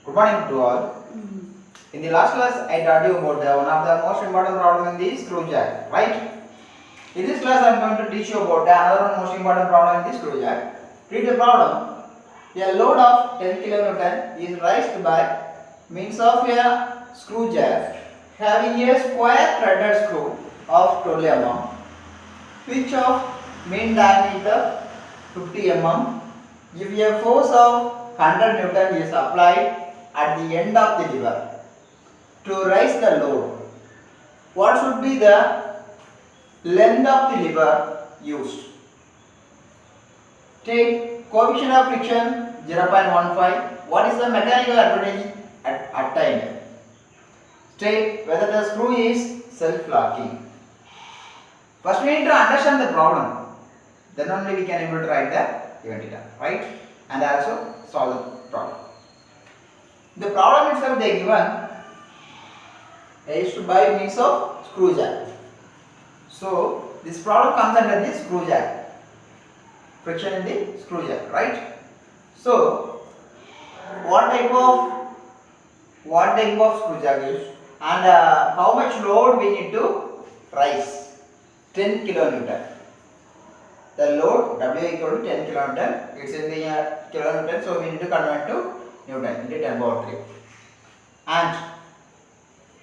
Good morning to all. In the last class, I taught you about one of the most important problem in the screw jack, right? In this class, I am going to teach you about another most important problem in the screw jack. Read the problem. A load of 10 kN is raised by means of a screw jack having a square threaded screw of 12 mm, pitch of mean diameter 50 mm. If a force of 100 Newton is applied at the end of the lever to raise the load, what should be the length of the lever used? Take coefficient of friction 0.15. What is the mechanical advantage attained? State whether the screw is self-locking. First we need to understand the problem. Then only we can able to write the given data, right? And also solve the problem. The problem itself they given is to by means of screw jack. So this problem comes under the screw jack. Friction in the screw jack, right? So what type of screw jack is and how much load we need to raise? 10 kilonewton. The load W equal to 10 kilonewton. It's in the kilonewton, so we need to convert to Newton into 10 power 3. And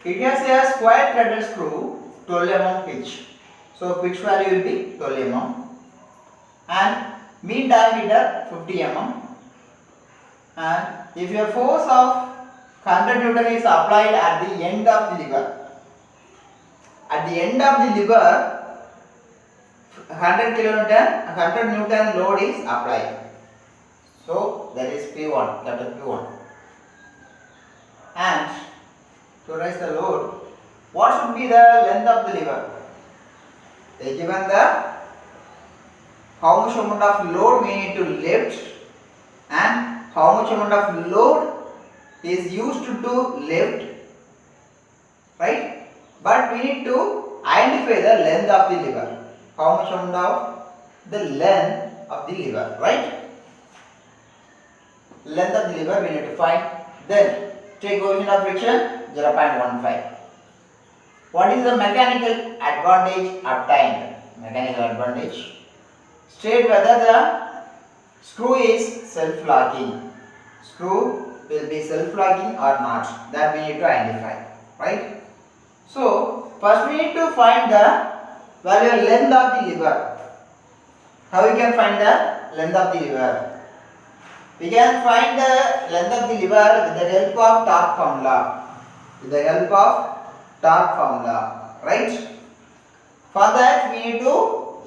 it has a square threaded screw 12 mm pitch. So pitch value will be 12 mm and mean diameter 50 mm. And if a force of 100 Newton is applied at the end of the lever, lever 100 kilonewton, 100 Newton load is applied. So that is P1, capital P1. And to raise the load, what should be the length of the lever? They given the how much amount of load we need to lift and how much amount of load is used to lift, right? But we need to identify the length of the lever. How much amount of the length of the lever, right? Length of the lever we need to find. Then take coefficient of friction 0.15. What is the mechanical advantage obtained? Mechanical advantage. State whether the screw is self-locking. Screw will be self-locking or not. That we need to identify, right? So first we need to find the value length of the lever. How we can find the length of the lever? We can find the length of the lever with the help of torque formula. Right? For that we need to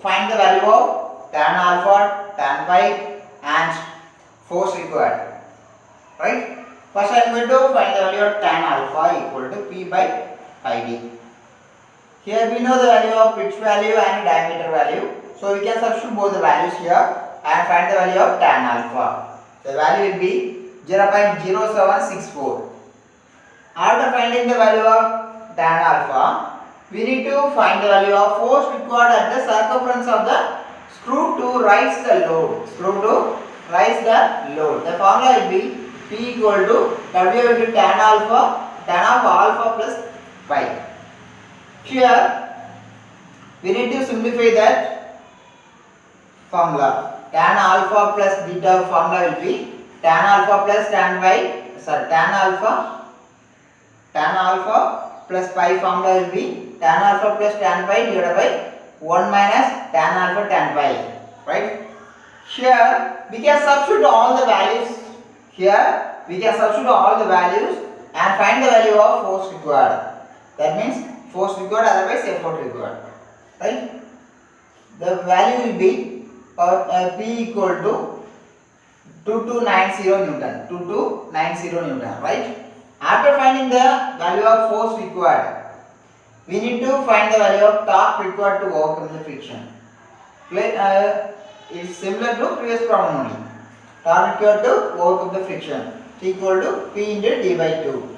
find the value of tan alpha, tan phi and force required. Right? First I am going to find the value of tan alpha equal to P by pi d. Here we know the value of pitch value and diameter value. So we can substitute both the values here and find the value of tan alpha. The value will be 0.0764. After finding the value of tan alpha, we need to find the value of force required at the circumference of the screw to raise the load. The formula will be P equal to W into tan of alpha plus pi. Here we need to simplify that formula. Tan alpha plus beta formula will be tan alpha plus tan alpha plus pi formula will be tan alpha plus tan pi divided by 1 minus tan alpha tan pi, right? Here we can substitute all the values. And find the value of force required. That means force required, otherwise effort required, right? The value will be P equal to 2290 Newton, right? After finding the value of force required, we need to find the value of torque required to overcome the friction. It is similar to previous problem only. Torque required to overcome the friction equal to P into D by 2.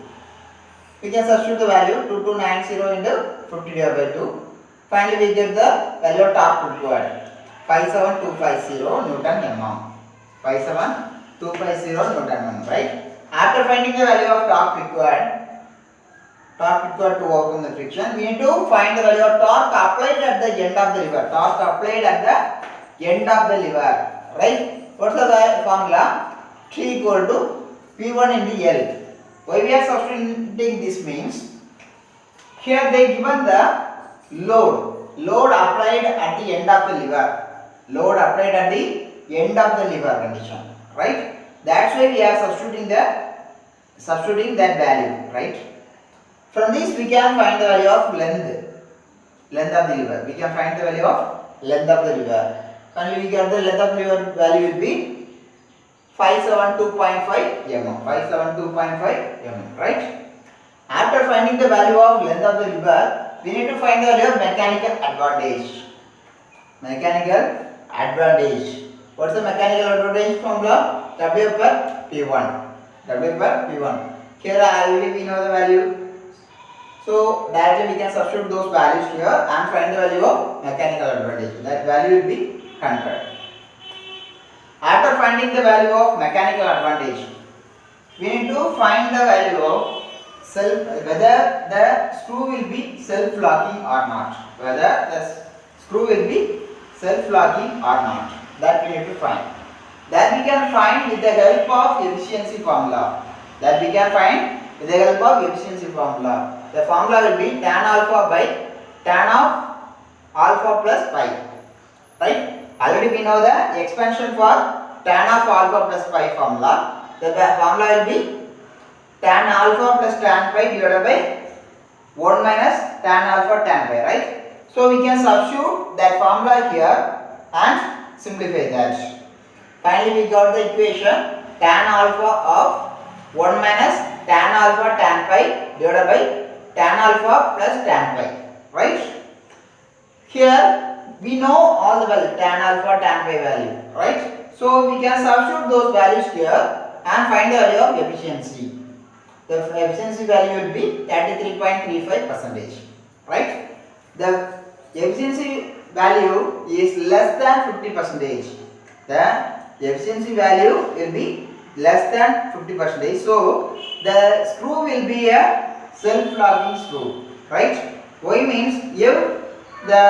We can substitute the value 2290 into 50 divided by 2. Finally we get the value of torque required. 57250 Newton mm. 57250 Newton mm, right? After finding the value of torque required to overcome the friction, we need to find the value of torque applied at the end of the lever. Torque applied at the end of the lever, right? What's the formula? T equal to P1 into L. Why we are substituting this means, here they given the load applied at the end of the lever. Load applied at the end of the lever condition, right? That's why we are substituting that value, right? From this we can find the value of length of the lever. We can find the value of length of the lever. Finally, we get the length of the lever value will be 572.5 mm. 572.5 mm, right? After finding the value of length of the lever, we need to find the value of mechanical advantage. Mechanical advantage. What's the mechanical advantage formula? W per P1. W per P1. Here already we know the value. So directly we can substitute those values here and find the value of mechanical advantage. That value will be 100. After finding the value of mechanical advantage, we need to find the value of whether the screw will be self-locking or not. Whether the screw will be self-locking or not. That we need to find. That we can find with the help of efficiency formula. The formula will be tan alpha by tan of alpha plus pi. Right? Already we know the expansion for tan of alpha plus pi formula. The formula will be tan alpha plus tan pi divided by 1 minus tan alpha tan pi, right? So we can substitute that formula here and simplify that. Finally we got the equation tan alpha of 1 minus tan alpha tan pi divided by tan alpha plus tan pi, right? Here we know all the value tan alpha tan pi value, right? So we can substitute those values here and find the value of efficiency. The efficiency value will be 33.35%, right? The efficiency value is less than 50%. The efficiency value will be less than 50%. So the screw will be a self-locking screw, right? Why means if the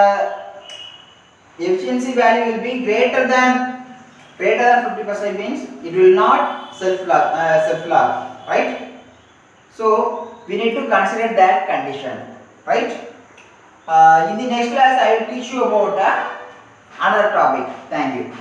efficiency value will be greater than 50% means it will not self-lock, right? So we need to consider that condition, right? In the next class I will teach you about another topic. Thank you.